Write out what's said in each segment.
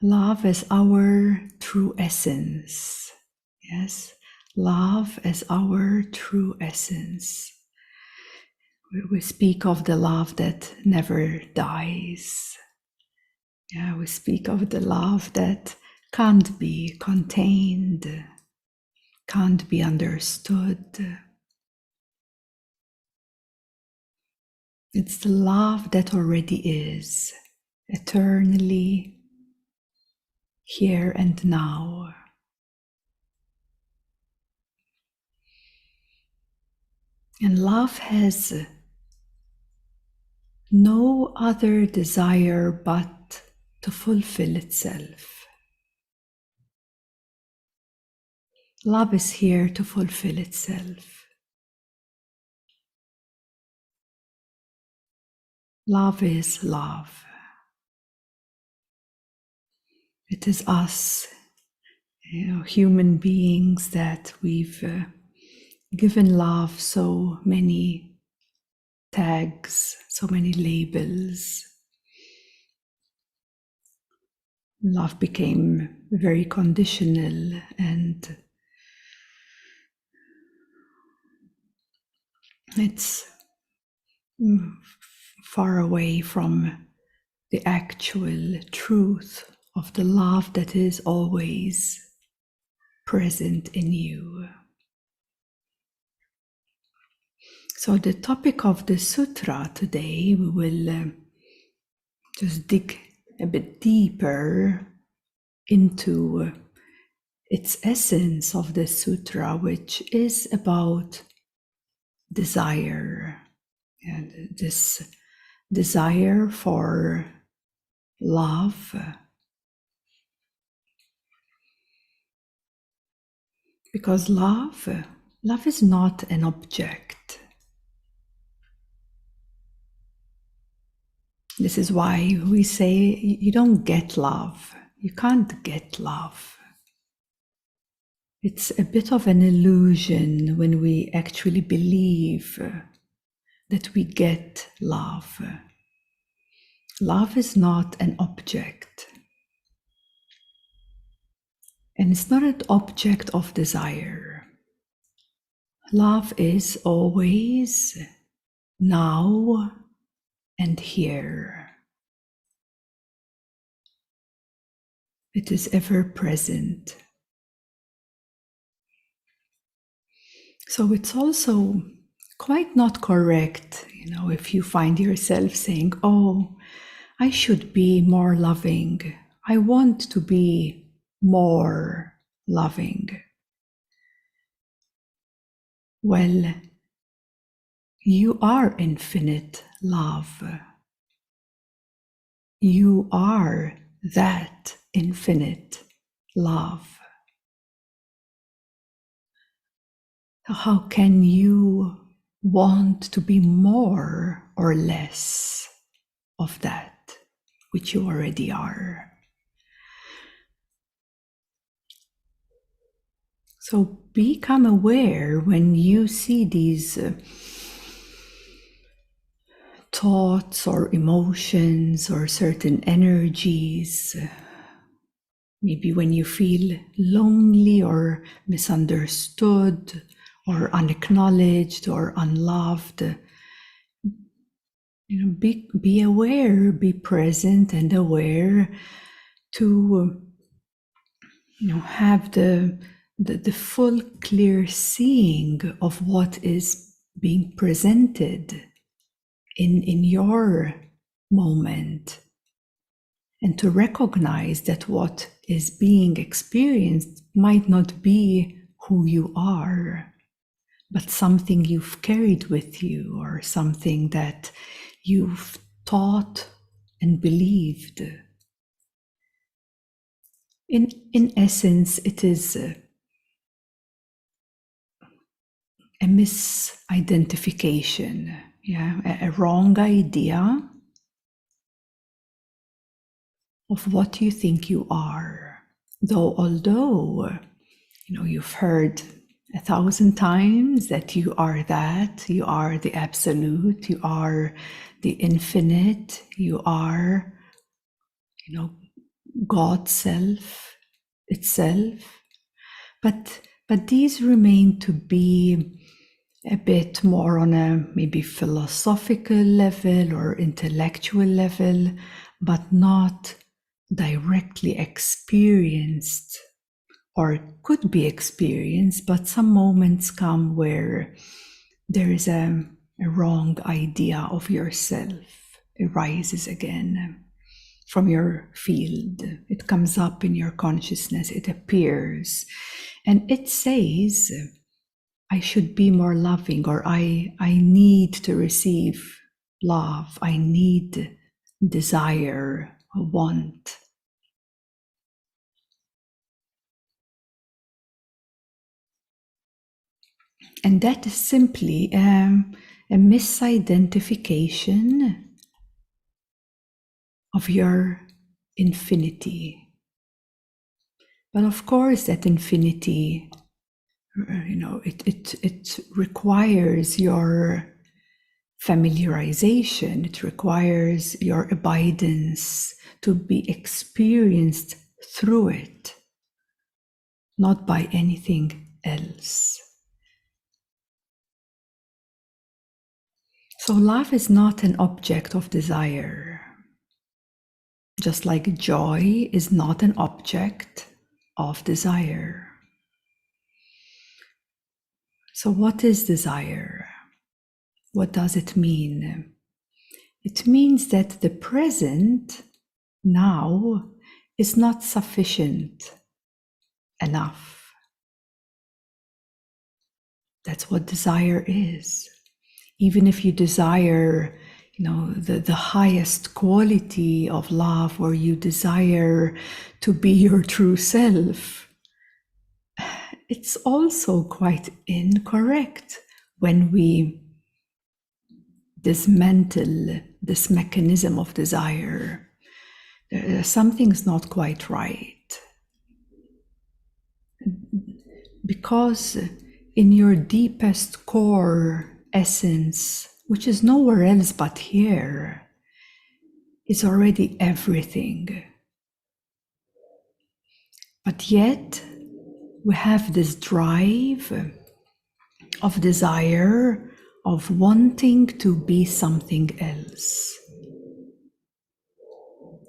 Love as our true essence. Yes, love as our true essence. We speak of the love that never dies. Yeah, we speak of the love that can't be contained, can't be understood. It's the love that already is, eternally, here and now. And love has no other desire but to fulfill itself. Love is here to fulfill itself. Love is love. It is us, human beings, that we've given love so many tags, so many labels. Love became very conditional and it's far away from the actual truth of the love that is always present in you. So the topic of the sutra today, we will just dig a bit deeper into its essence of the sutra, which is about desire, and this desire for love, because love is not an object. This is why we say you don't get love. You can't get love. It's a bit of an illusion when we actually believe that we get love. Love is not an object. And it's not an object of desire. Love is always now and here. It is ever present. So it's also quite not correct, if you find yourself saying, oh, I should be more loving. I want to be more loving. Well, you are infinite love. You are that infinite love. How can you want to be more or less of that which you already are? So become aware when you see these thoughts or emotions or certain energies. Maybe when you feel lonely or misunderstood or unacknowledged or unloved, be aware, be present and aware to have the full clear seeing of what is being presented in your moment, and to recognize that what is being experienced might not be who you are, but something you've carried with you or something that you've taught and believed. In essence, it is a misidentification, a wrong idea of what you think you are. Although you've heard 1,000 times that you are that, you are the absolute, you are the infinite, you are, God self itself, but these remain to be a bit more on a maybe philosophical level or intellectual level, but not directly experienced, or could be experienced, but some moments come where there is a wrong idea of yourself arises again from your field. It comes up in your consciousness, it appears, and it says, I should be more loving, or I need to receive love, I need desire, want. And that is simply a misidentification of your infinity. But of course, that infinity, it requires your familiarization, it requires your abidance to be experienced through it, not by anything else. So love is not an object of desire, just like joy is not an object of desire. So what is desire? What does it mean? It means that the present now is not sufficient enough. That's what desire is. Even if you desire, the highest quality of love, or you desire to be your true self, it's also quite incorrect when we dismantle this mechanism of desire. Something's not quite right. Because in your deepest core essence, which is nowhere else but here, is already everything. But yet, we have this drive of desire, of wanting to be something else.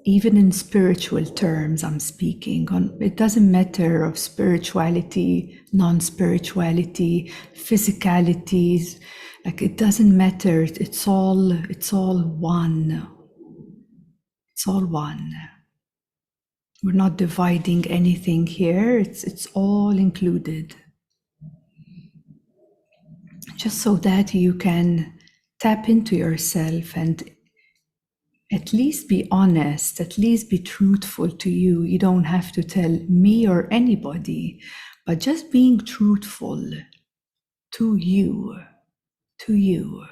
Even in spiritual terms, I'm speaking on, it doesn't matter of spirituality, non-spirituality, physicalities, like it doesn't matter. It's all one. It's all one. We're not dividing anything here. It's all included. Just so that you can tap into yourself and at least be honest, at least be truthful to you. You don't have to tell me or anybody, but just being truthful to you, to you.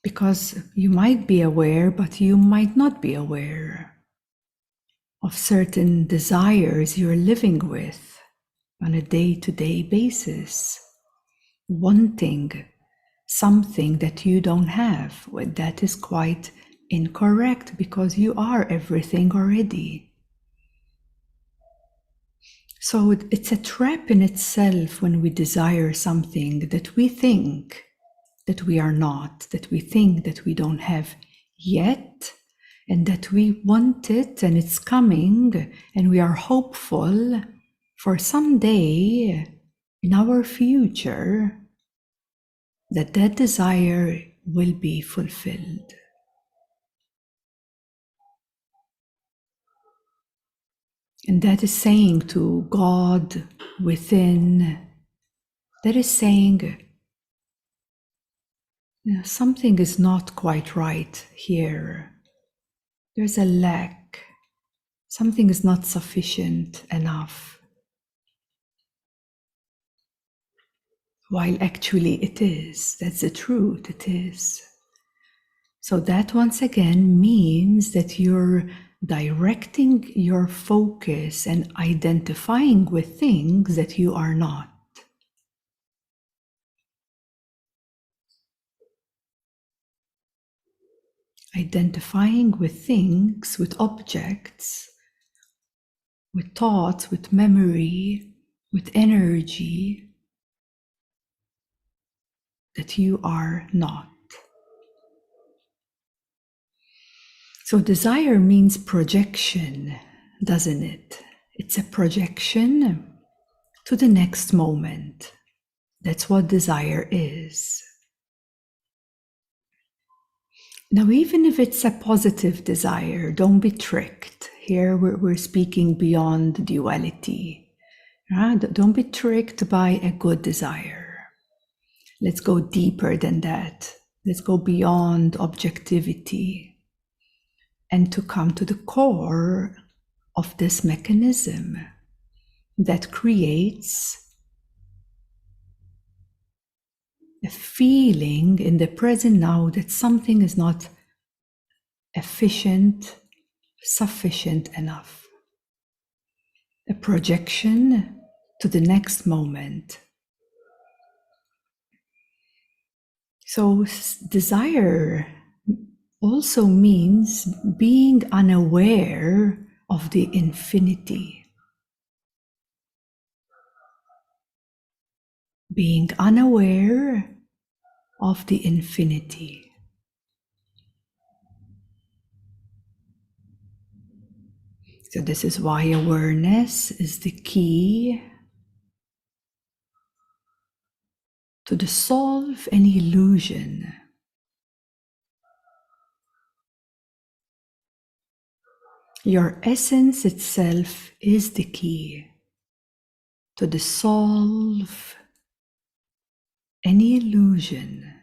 Because you might be aware, but you might not be aware of certain desires you're living with on a day-to-day basis, wanting something that you don't have. Well, that is quite incorrect, because you are everything already. So it's a trap in itself when we desire something that we think that we are not, that we think that we don't have yet, and that we want it and it's coming, and we are hopeful for someday in our future that that desire will be fulfilled. And that is saying to God within, that is saying, something is not quite right here. There's a lack. Something is not sufficient enough. While actually it is. That's the truth, it is. So that once again means that you're directing your focus and identifying with things that you are not. identifying with things, with objects, with thoughts, with memory, with energy that you are not. So desire means projection, doesn't it? It's a projection to the next moment. That's what desire is. Now, even if it's a positive desire, don't be tricked. Here we're speaking beyond duality. Don't be tricked by a good desire. Let's go deeper than that. Let's go beyond objectivity and to come to the core of this mechanism that creates a feeling in the present now that something is not efficient, sufficient enough. A projection to the next moment. So desire also means being unaware of the infinity. Being unaware of the infinity. So this is why awareness is the key to dissolve any illusion. Your essence itself is the key to dissolve any illusion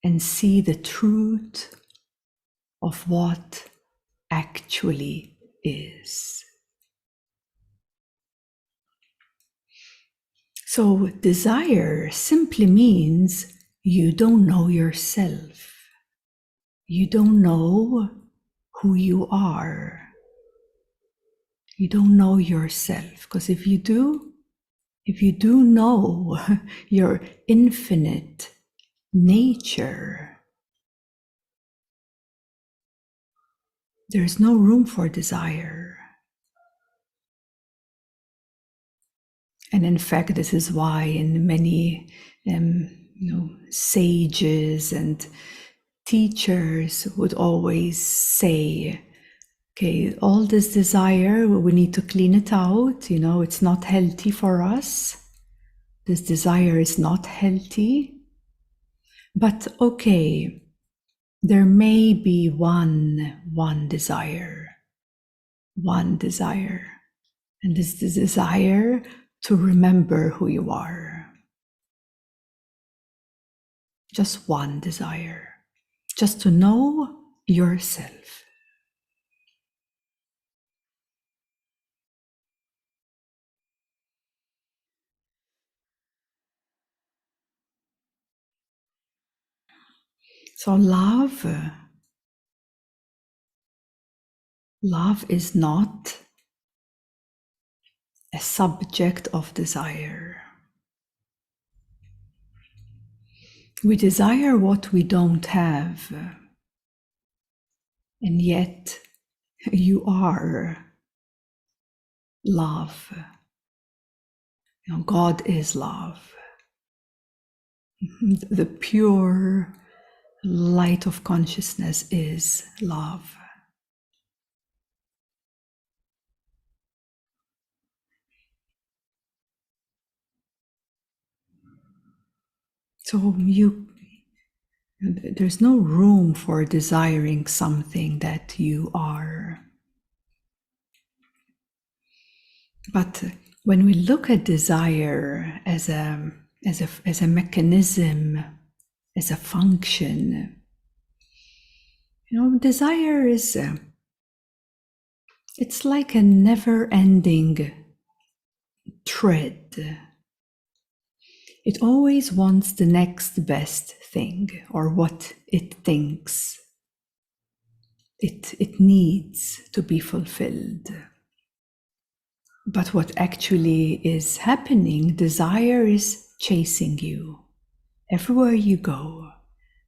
and see the truth of what actually is. So desire simply means you don't know yourself. You don't know who you are. You don't know yourself, because if you do know your infinite nature, there's no room for desire. And in fact, this is why in many sages and teachers would always say, okay, all this desire, we need to clean it out. It's not healthy for us. This desire is not healthy. But okay, there may be one desire. And this is the desire to remember who you are. Just one desire. Just to know yourself. So love is not a subject of desire. We desire what we don't have, and yet you are love. God is love. The pure light of consciousness is love. So there's no room for desiring something that you are. But when we look at desire as a mechanism, as a function, desire is it's like a never-ending thread. It always wants the next best thing, or what it thinks it needs to be fulfilled. But what actually is happening, desire is chasing you everywhere you go.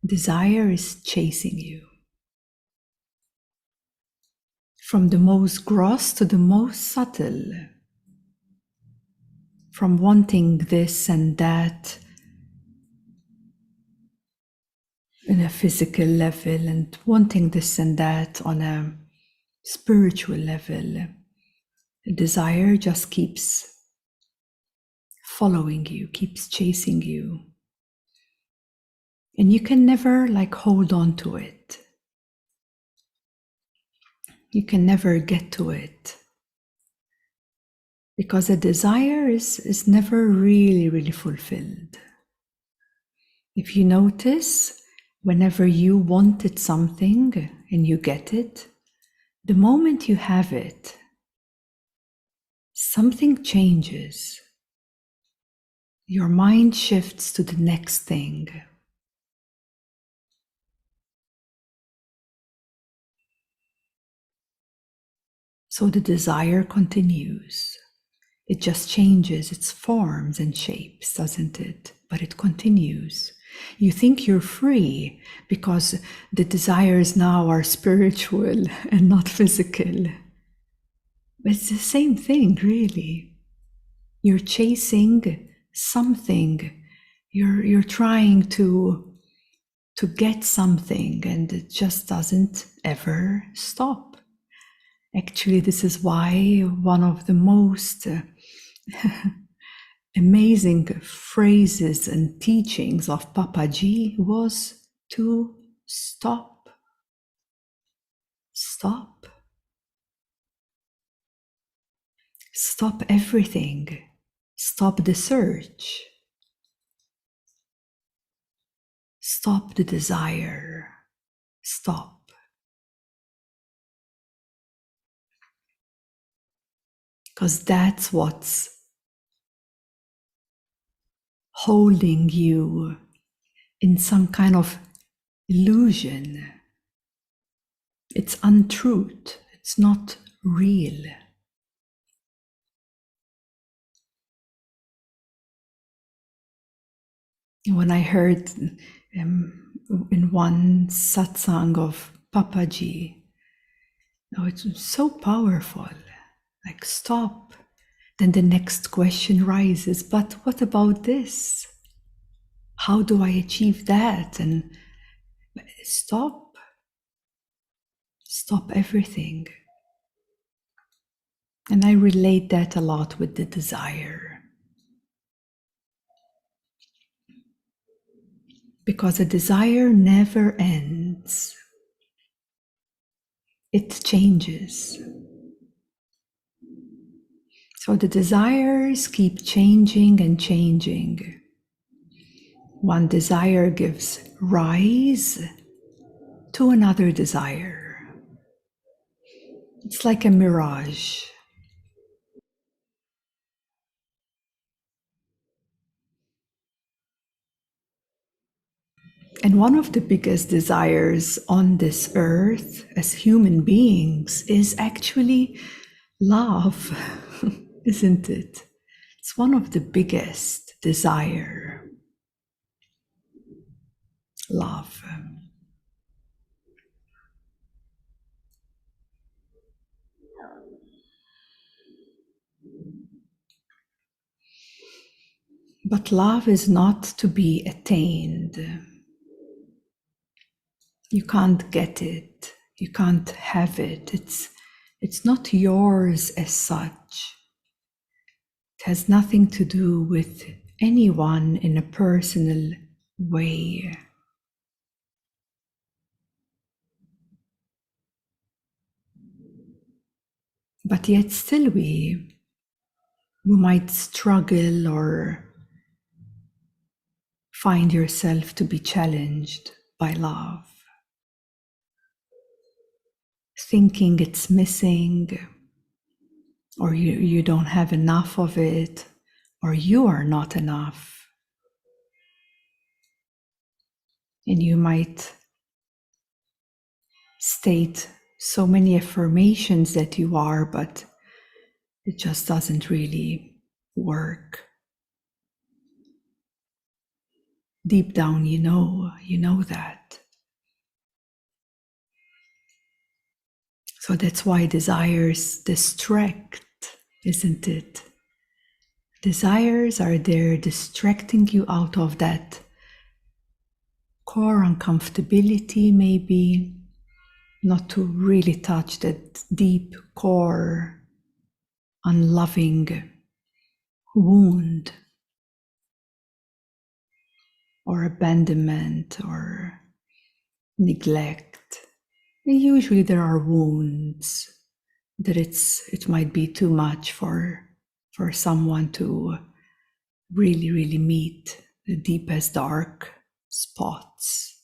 Desire is chasing you. From the most gross to the most subtle. From wanting this and that in a physical level and wanting this and that on a spiritual level. Desire just keeps following you, keeps chasing you. And you can never hold on to it. You can never get to it. Because a desire is never really fulfilled. If you notice, whenever you wanted something and you get it, the moment you have it, something changes. Your mind shifts to the next thing. So the desire continues. It just changes its forms and shapes, doesn't it? But it continues. You think you're free because the desires now are spiritual and not physical. But it's the same thing, really. You're chasing something. You're trying to get something, and it just doesn't ever stop. Actually, this is why one of the most amazing phrases and teachings of Papaji was to stop. Stop. Stop everything. Stop the search. Stop the desire. Stop. Because that's what's holding you in some kind of illusion. It's untruth. It's not real. When I heard in one satsang of Papaji, it's so powerful. Stop. Then the next question rises, but what about this? How do I achieve that? And stop. Stop everything. And I relate that a lot with the desire. Because a desire never ends. It changes. So the desires keep changing and changing. One desire gives rise to another desire. It's like a mirage. And one of the biggest desires on this earth as human beings is actually love, isn't it? It's one of the biggest desire. Love. But love is not to be attained. You can't get it. You can't have it. It's not yours as such. It has nothing to do with anyone in a personal way. But yet still we might struggle or find yourself to be challenged by love. Thinking it's missing, or you don't have enough of it, or you are not enough. And you might state so many affirmations that you are, but it just doesn't really work. Deep down, you know that. So that's why desires distract, isn't it? Desires are there distracting you out of that core uncomfortability, maybe, not to really touch that deep core unloving wound or abandonment or neglect. And usually there are wounds that it might be too much for someone to really meet the deepest dark spots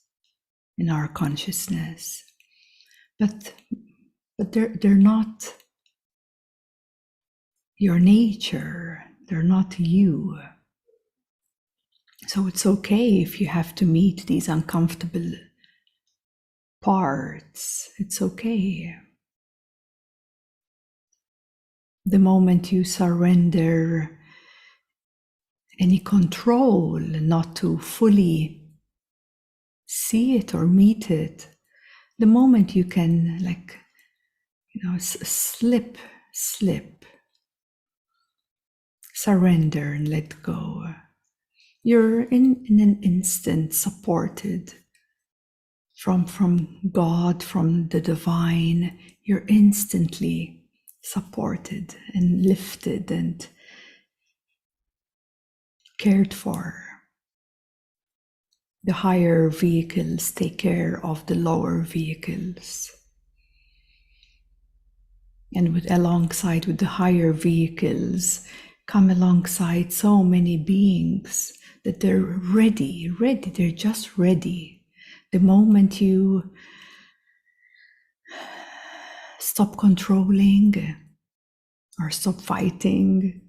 in our consciousness. But they're not your nature, they're not you. So it's okay if you have to meet these uncomfortable parts. It's okay. The moment you surrender any control, not to fully see it or meet it, the moment you can, like, slip, surrender and let go, you're in an instant supported from God, from the divine. You're instantly supported and lifted and cared for. The higher vehicles take care of the lower vehicles. And alongside with the higher vehicles come alongside so many beings that they're ready, they're just ready. The moment you stop controlling or stop fighting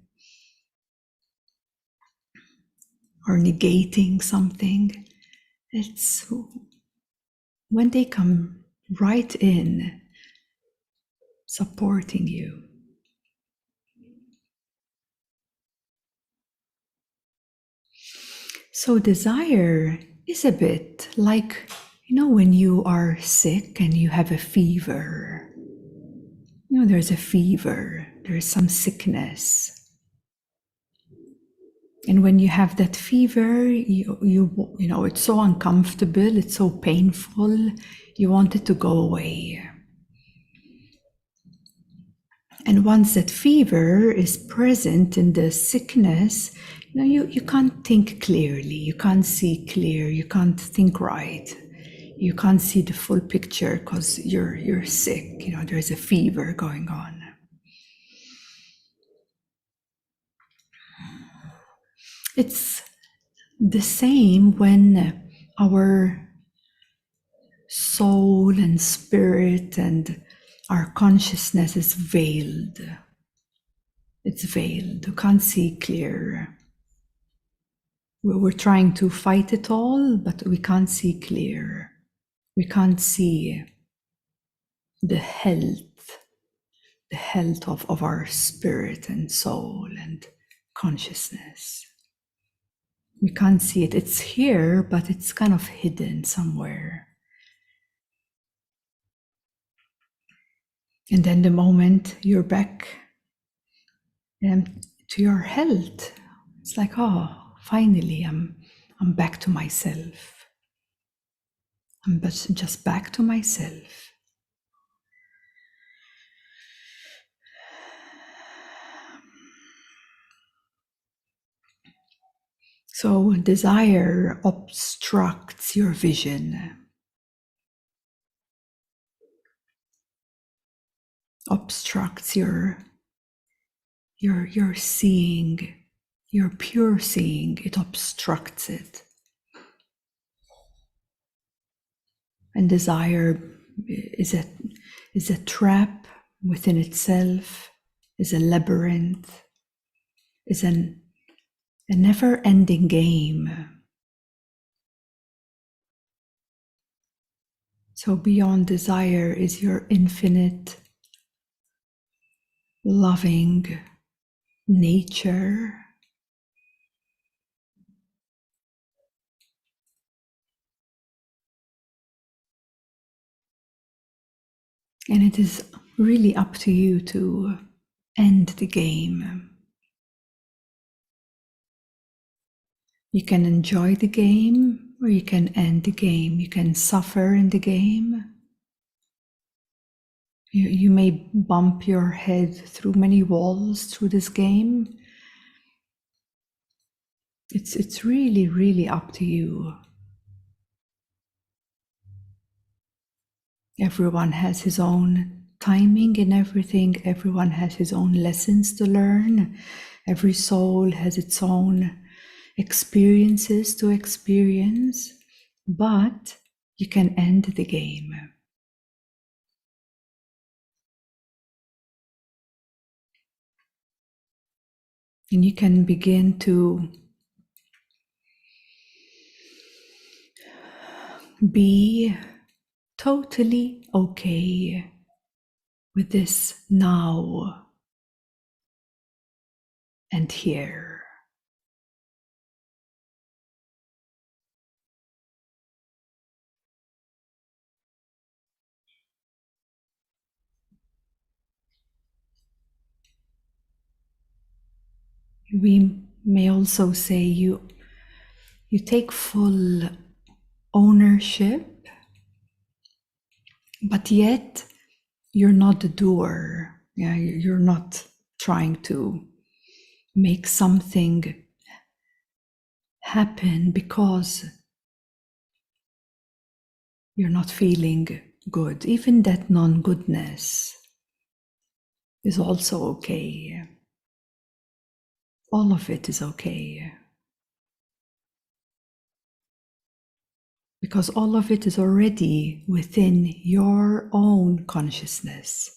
or negating something, it's when they come right in, supporting you. So desire is a bit like, when you are sick and you have a fever. There's a fever, there's some sickness. And when you have that fever, it's so uncomfortable, it's so painful, you want it to go away. And once that fever is present in the sickness, you can't think clearly, you can't see clear, you can't think right. You can't see the full picture because you're sick, there's a fever going on. It's the same when our soul and spirit and our consciousness is veiled. It's veiled, you can't see clear. We're trying to fight it all, but we can't see clear. We can't see the health of our spirit and soul and consciousness. We can't see it. It's here, but it's kind of hidden somewhere. And then the moment you're back to your health, it's like, oh, finally I'm back to myself. I'm just back to myself. So desire obstructs your vision, obstructs your seeing, your pure seeing. It obstructs it. And desire is a trap within itself, is a labyrinth, is a never-ending game. So beyond desire is your infinite, loving nature, And it is really up to you to end the game. You can enjoy the game or you can end the game. You can suffer in the game. You may bump your head through many walls through this game. It's really, really up to you. Everyone has his own timing in everything. Everyone has his own lessons to learn. Every soul has its own experiences to experience, but you can end the game. And you can begin to be totally okay with this now and here. We may also say you take full ownership, but yet you're not the doer. Yeah, you're not trying to make something happen because you're not feeling good. Even that non-goodness is also okay. All of it is okay. Because all of it is already within your own consciousness.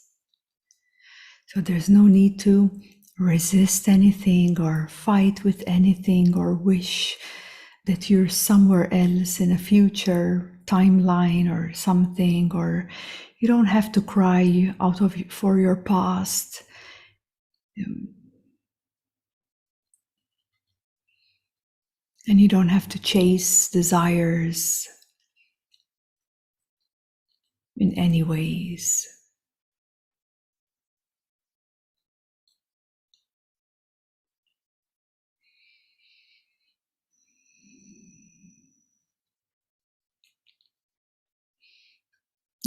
So there's no need to resist anything or fight with anything or wish that you're somewhere else in a future timeline or something, or you don't have to cry out of for your past. And you don't have to chase desires in any ways.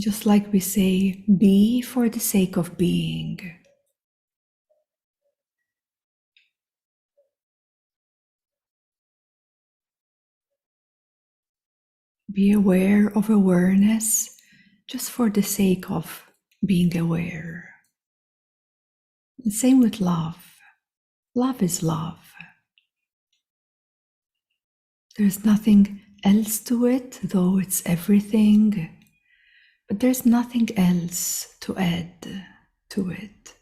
Just like we say, be for the sake of being. Be aware of awareness just for the sake of being aware. And same with love. Love is love. There's nothing else to it, though it's everything. But there's nothing else to add to it.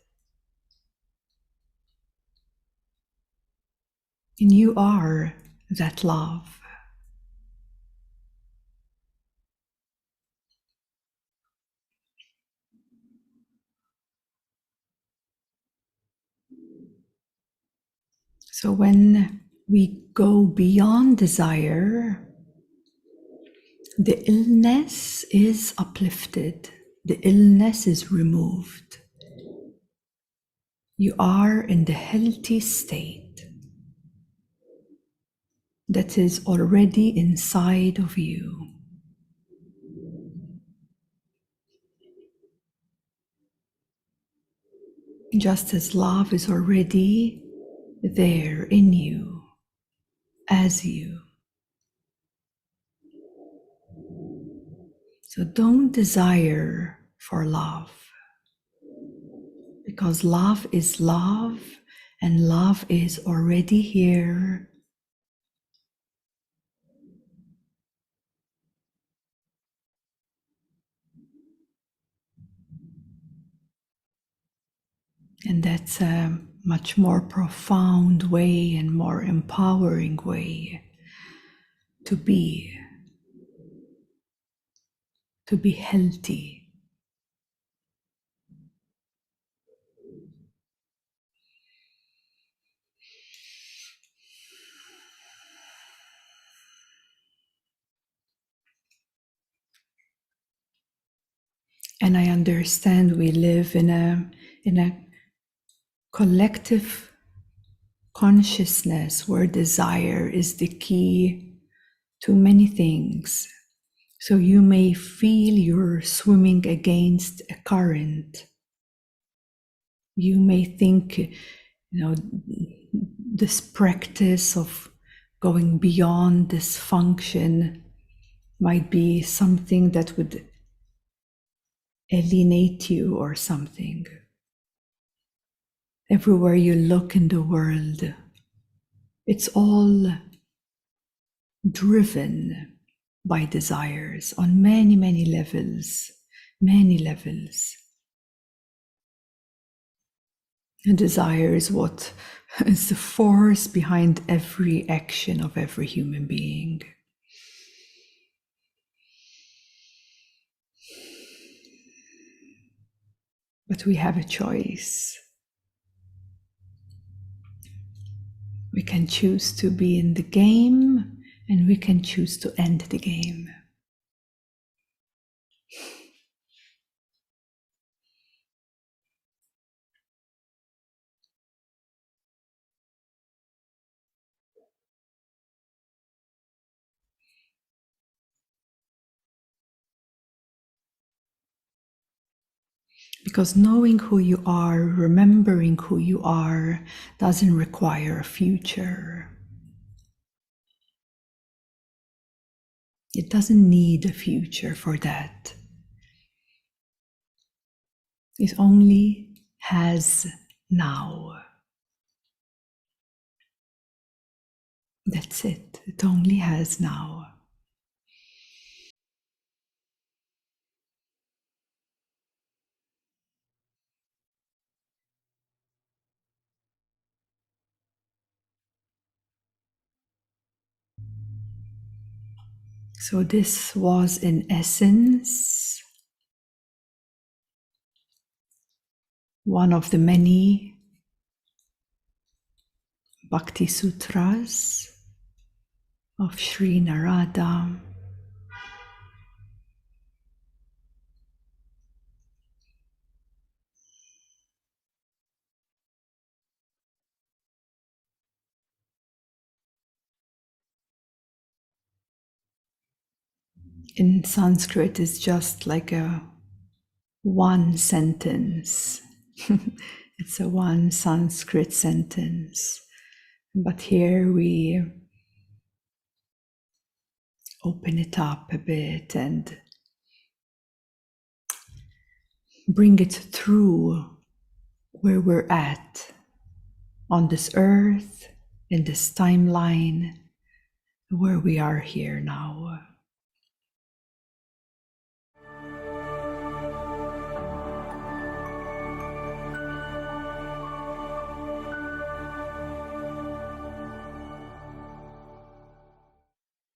And you are that love. So when we go beyond desire, the illness is uplifted, the illness is removed. You are in the healthy state that is already inside of you. Just as love is already there in you, as you. So don't desire for love, because love is love and love is already here. And that's a much more profound way and more empowering way to be healthy. And I understand we live in a collective consciousness where desire is the key to many things. So you may feel you're swimming against a current. You may think, this practice of going beyond this function might be something that would alienate you or something. Everywhere you look in the world, it's all driven by desires on many, many levels, many levels. And desire is what is the force behind every action of every human being. But we have a choice. We can choose to be in the game, and we can choose to end the game. Because knowing who you are, remembering who you are, doesn't require a future. It doesn't need a future for that. It only has now. That's it. It only has now. So this was in essence one of the many Bhakti Sutras of Sri Narada. In Sanskrit, it's just like a one sentence. It's a one Sanskrit sentence. But here we open it up a bit and bring it through where we're at on this earth, in this timeline, where we are here now.